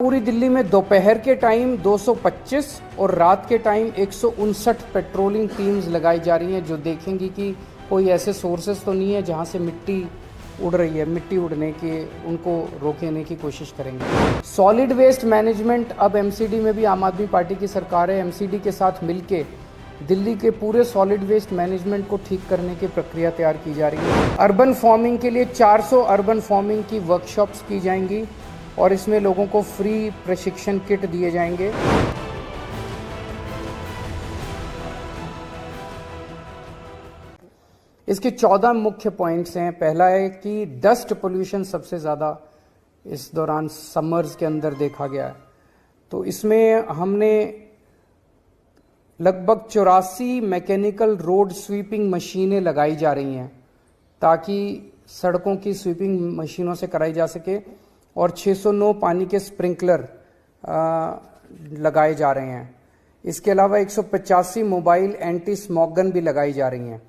पूरी दिल्ली में दोपहर के टाइम 225 और रात के टाइम 159 पेट्रोलिंग टीम्स लगाई जा रही हैं जो देखेंगी कि कोई ऐसे सोर्सेस तो नहीं है जहां से मिट्टी उड़ रही है। मिट्टी उड़ने के उनको रोकने की कोशिश करेंगे। सॉलिड वेस्ट मैनेजमेंट अब एमसीडी में भी आम आदमी पार्टी की सरकार है। एमसीडी के साथ मिलके दिल्ली के पूरे सॉलिड वेस्ट मैनेजमेंट को ठीक करने की प्रक्रिया तैयार की जा रही है। अर्बन फार्मिंग के लिए 400 अर्बन फार्मिंग की वर्कशॉप्स की जाएंगी और इसमें लोगों को फ्री प्रशिक्षण किट दिए जाएंगे। इसके 14 मुख्य पॉइंट्स हैं। पहला है कि डस्ट पोल्यूशन सबसे ज़्यादा इस दौरान समर्स के अंदर देखा गया है, तो इसमें हमने लगभग 84 मैकेनिकल रोड स्वीपिंग मशीनें लगाई जा रही हैं ताकि सड़कों की स्वीपिंग मशीनों से कराई जा सके, और 609 पानी के स्प्रिंकलर लगाए जा रहे हैं। इसके अलावा 185 मोबाइल एंटी स्मॉग गन भी लगाई जा रही हैं।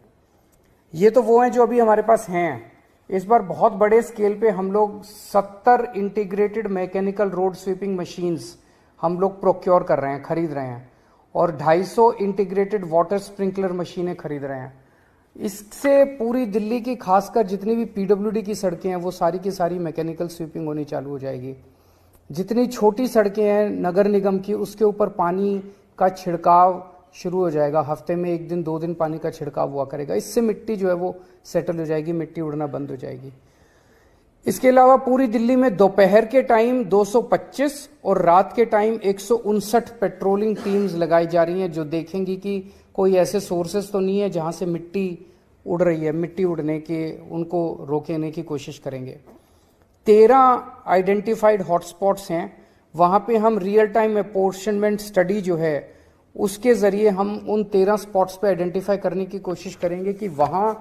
ये तो वो हैं जो अभी हमारे पास हैं। इस बार बहुत बड़े स्केल पे हम लोग 70 integrated mechanical road sweeping machines हम लोग प्रोक्योर कर रहे हैं, खरीद रहे हैं, और 250 इंटीग्रेटेड वाटर स्प्रिंकलर मशीनें खरीद रहे हैं। इससे पूरी दिल्ली की खासकर जितनी भी पीडब्ल्यूडी की सड़कें हैं वो सारी की सारी मैकेनिकल स्वीपिंग होनी चालू हो जाएगी। जितनी छोटी सड़कें हैं नगर निगम की, उसके ऊपर पानी का छिड़काव शुरू हो जाएगा। हफ्ते में 1 दिन 2 दिन पानी का छिड़काव हुआ करेगा। इससे मिट्टी जो है वो सेटल हो जाएगी, मिट्टी उड़ना बंद हो जाएगी। इसके अलावा पूरी दिल्ली में दोपहर के टाइम 225 और रात के टाइम 159 पेट्रोलिंग टीम्स लगाई जा रही हैं जो देखेंगी कि कोई ऐसे सोर्सेस तो नहीं है जहां से मिट्टी उड़ रही है। मिट्टी उड़ने के उनको रोकने की कोशिश करेंगे। 13 आइडेंटिफाइड हॉटस्पॉट्स हैं, वहां पे हम रियल टाइम अपोर्शनमेंट स्टडी जो है उसके जरिए हम उन 13 स्पॉट्स पे आइडेंटिफाई करने की कोशिश करेंगे कि वहां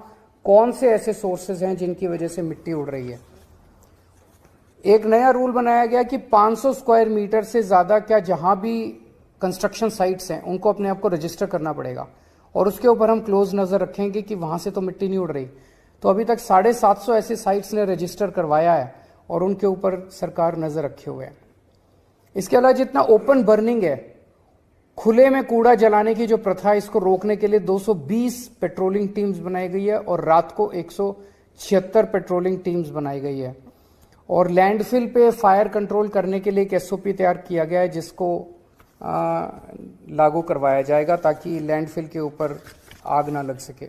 कौन से ऐसे सोर्सेज हैं जिनकी वजह से मिट्टी उड़ रही है। एक नया रूल बनाया गया कि 500 स्क्वायर मीटर से ज्यादा क्या जहां भी कंस्ट्रक्शन साइट्स हैं उनको अपने आप को रजिस्टर करना पड़ेगा, और उसके ऊपर हम क्लोज नजर रखेंगे कि वहां से तो मिट्टी नहीं उड़ रही। तो अभी तक 750 ऐसी साइट्स ने रजिस्टर करवाया है और उनके ऊपर सरकार नजर रखे हुए है। इसके अलावा जितना ओपन बर्निंग है, खुले में कूड़ा जलाने की जो प्रथा है, इसको रोकने के लिए 220 पेट्रोलिंग टीम्स बनाई गई है और रात को 176 पेट्रोलिंग टीम्स बनाई गई है। और लैंडफिल पे फायर कंट्रोल करने के लिए एक एसओपी तैयार किया गया है जिसको लागू करवाया जाएगा ताकि लैंडफिल के ऊपर आग ना लग सके।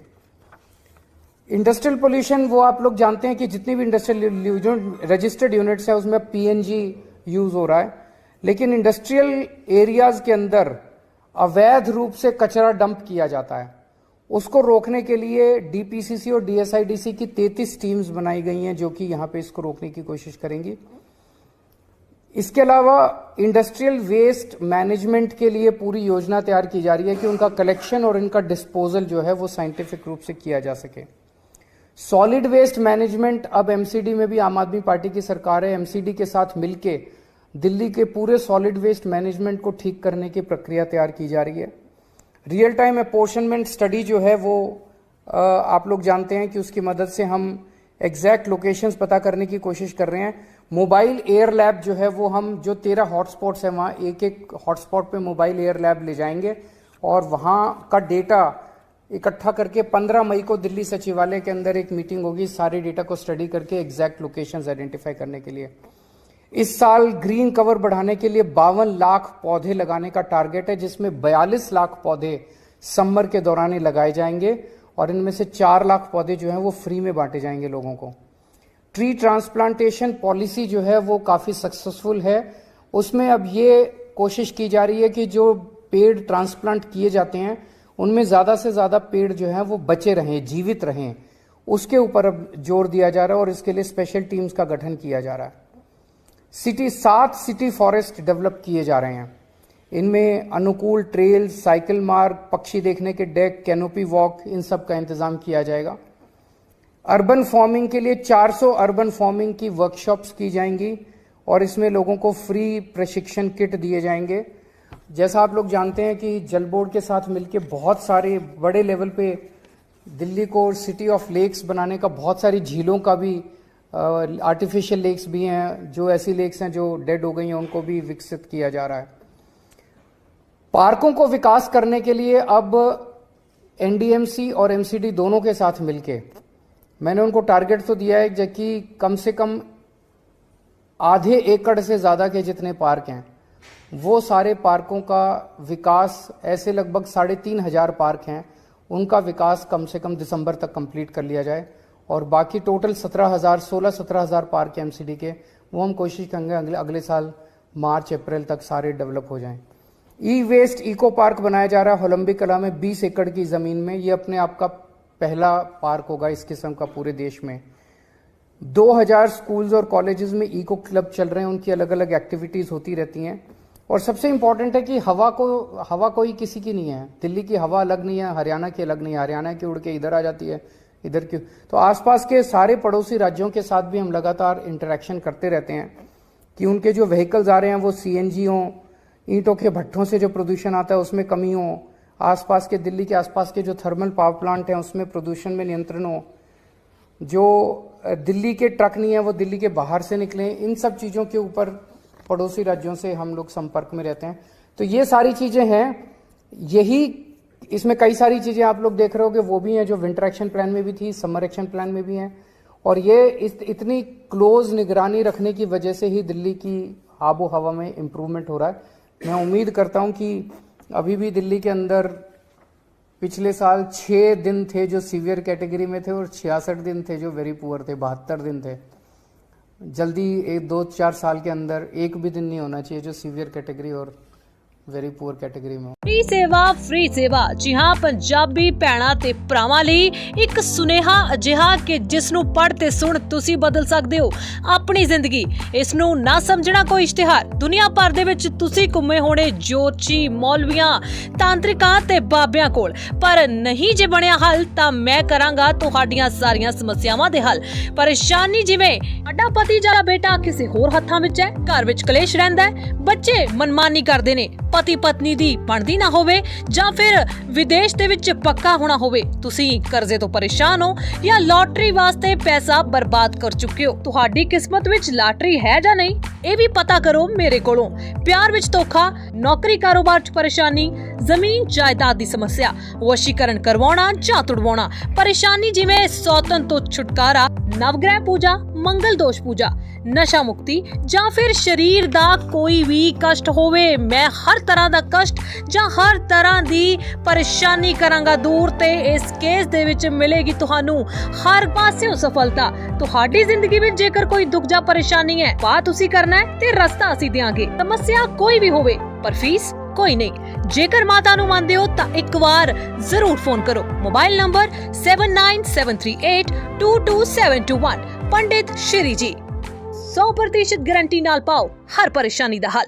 इंडस्ट्रियल पोल्यूशन, वो आप लोग जानते हैं कि जितनी भी इंडस्ट्रियल रजिस्टर्ड यूनिट्स है उसमें पीएनजी यूज हो रहा है, लेकिन इंडस्ट्रियल एरियाज के अंदर अवैध रूप से कचरा डंप किया जाता है। उसको रोकने के लिए डीपीसीसी और डीएसआईडीसी की 33 टीम्स बनाई गई हैं जो कि यहां पे इसको रोकने की कोशिश करेंगी। इसके अलावा इंडस्ट्रियल वेस्ट मैनेजमेंट के लिए पूरी योजना तैयार की जा रही है कि उनका कलेक्शन और इनका डिस्पोजल जो है वो साइंटिफिक रूप से किया जा सके। सॉलिड वेस्ट मैनेजमेंट अब एमसीडी में भी आम आदमी पार्टी की सरकार है। एमसीडी के साथ मिलके दिल्ली के पूरे सॉलिड वेस्ट मैनेजमेंट को ठीक करने की प्रक्रिया तैयार की जा रही है। रियल टाइम अपोर्शनमेंट स्टडी जो है वो आप लोग जानते हैं कि उसकी मदद से हम एग्जैक्ट लोकेशंस पता करने की कोशिश कर रहे हैं। मोबाइल एयर लैब जो है वो हम जो 13 हॉटस्पॉट्स हैं वहाँ एक हॉटस्पॉट पे मोबाइल एयर लैब ले जाएंगे और वहाँ का डेटा इकट्ठा करके 15 मई को दिल्ली सचिवालय के अंदर एक मीटिंग होगी सारे डेटा को स्टडी करके एग्जैक्ट लोकेशंस आइडेंटिफाई करने के लिए। इस साल ग्रीन कवर बढ़ाने के लिए 52 लाख पौधे लगाने का टारगेट है, जिसमें 42 लाख पौधे समर के दौरान ही लगाए जाएंगे और इनमें से 4 लाख पौधे जो हैं वो फ्री में बांटे जाएंगे लोगों को। ट्री ट्रांसप्लांटेशन पॉलिसी जो है वो काफी सक्सेसफुल है। उसमें अब ये कोशिश की जा रही है कि जो पेड़ ट्रांसप्लांट किए जाते हैं उनमें ज्यादा से ज्यादा पेड़ जो हैं वो बचे रहें, जीवित रहें, उसके ऊपर अब जोर दिया जा रहा है और इसके लिए स्पेशल टीम्स का गठन किया जा रहा है। 7 सिटी फॉरेस्ट डेवलप किए जा रहे हैं। इनमें अनुकूल ट्रेल, साइकिल मार्ग, पक्षी देखने के डेक, कैनोपी वॉक, इन सब का इंतजाम किया जाएगा। अर्बन फार्मिंग के लिए 400 अर्बन फार्मिंग की वर्कशॉप्स की जाएंगी और इसमें लोगों को फ्री प्रशिक्षण किट दिए जाएंगे। जैसा आप लोग जानते हैं कि जल बोर्ड के साथ मिलकर बहुत सारे बड़े लेवल पे दिल्ली को सिटी ऑफ लेक्स बनाने का, बहुत सारी झीलों का भी आर्टिफिशियल लेक्स भी हैं, जो ऐसी लेक्स हैं जो डेड हो गई हैं उनको भी विकसित किया जा रहा है। पार्कों को विकास करने के लिए अब एनडीएमसी और एमसीडी दोनों के साथ मिलके मैंने उनको टारगेट तो दिया है कि कम से कम आधे एकड़ से ज़्यादा के जितने पार्क हैं वो सारे पार्कों का विकास, ऐसे लगभग 3,500 पार्क हैं, उनका विकास कम से कम दिसंबर तक कंप्लीट कर लिया जाए। और बाकी टोटल 16,000 पार्क हैं एमसीडी के, वो हम कोशिश करेंगे अगले साल मार्च अप्रैल तक सारे डेवलप हो जाएं। ई वेस्ट इको पार्क बनाया जा रहा है होलंबी कला में 20 एकड़ की ज़मीन में। ये अपने आप का पहला पार्क होगा इस किस्म का पूरे देश में। 2000 स्कूल्स और कॉलेजेस में इको क्लब चल रहे हैं, उनकी अलग अलग एक्टिविटीज़ होती रहती हैं। और सबसे इम्पॉर्टेंट है कि हवा कोई किसी की नहीं है। दिल्ली की हवा अलग नहीं है, हरियाणा की अलग नहीं है। हरियाणा की उड़ के इधर आ जाती है, इधर की। तो आसपास के सारे पड़ोसी राज्यों के साथ भी हम लगातार इंटरेक्शन करते रहते हैं कि उनके जो व्हीकल्स आ रहे हैं वो सीएनजी हों, ईंटों के भट्ठों से जो प्रदूषण आता है उसमें कमी हो, आसपास के दिल्ली के आसपास के जो थर्मल पावर प्लांट हैं उसमें प्रदूषण में नियंत्रण हो, जो दिल्ली के ट्रक नहीं है वो दिल्ली के बाहर से निकले। इन सब चीज़ों के ऊपर पड़ोसी राज्यों से हम लोग संपर्क में रहते हैं। तो ये सारी चीज़ें हैं। यही इसमें कई सारी चीज़ें आप लोग देख रहे हो कि वो भी हैं जो विंटर एक्शन प्लान में भी थी, समर एक्शन प्लान में भी हैं। और ये इतनी क्लोज निगरानी रखने की वजह से ही दिल्ली की आबो हवा में इम्प्रूवमेंट हो रहा है। मैं उम्मीद करता हूँ कि अभी भी दिल्ली के अंदर पिछले साल 6 दिन थे जो सीवियर कैटेगरी में थे और 66 दिन थे जो वेरी पुअर थे, 72 दिन थे। जल्दी 1-2-4 साल के अंदर एक भी दिन नहीं होना चाहिए जो सीवियर कैटेगरी और वेरी पुअर कैटेगरी में। फ्री सेवा जी हाँ, पंजाबी भैणां ते भरावां लई एक सुनेहा अजिहा कि जिस नूं पढ़ ते सुण तुसीं बदल सकदे हो अपनी जिंदगी। इस नूं ना समझना कोई इश्तिहार। दुनिया भर दे विच तुसीं घुम्मे होणे ज्योतिषी, मौलवियां, तांत्रिकां ते बाबियां कोल, पर नहीं जे बणिया हल तां मैं करांगा तुहाडीਆਂ सारियां समस्यावां दे हल। परेशानी जिवें साडा पति ਜਾਂ बेटा किसी होर हत्थां विच है, घर विच कलेश रहिंदा है, बच्चे मनमानी करदे ने, पति पत्नी दी बनदी ना होवे ਜਾਂ फिर विदेश दे विच पक्का होना होवे, तुसीं कर्जे तो परेशान हो या लॉटरी वास्ते पैसा बर्बाद कर चुके हो, तुहाडी किस्मत विच लॉटरी है ਜਾਂ नहीं ਇਹ भी पता करो मेरे कोलों। प्यार विच धोखा, नौकरी कारोबार च परेशानी, जमीन जायदाद दी समस्या, वशीकरण करवाउणा ਜਾਂ तुड़वाउणा, परेशानी जिवें सौतन तो छुटकारा, नवग्रह पूजा, मंगल दोष पूजा, नशा मुक्ति ਜਾਂ फिर शरीर दा कोई भी कष्ट होवे, मैं हर तरह दा कष्ट ਜਾਂ हर तरह दी परेशानी करांगा दूर ते इस केस दे विच मिलेगी तुहानू हर पासेओं सफलता। तुहाडी जिंदगी विच जेकर कोई दुख ਜਾਂ परेशानी है, बात तुसीं करना है ते रस्ता असीं देंगे। समस्या कोई भी होवे पर फीस कोई नहीं। जेकर माता नू मानदे हो तां एक बार जरूर फोन करो। Mobile number 7973822721। पंडित श्री जी 100% गारंटी नाल पाओ हर परेशानी दा हल।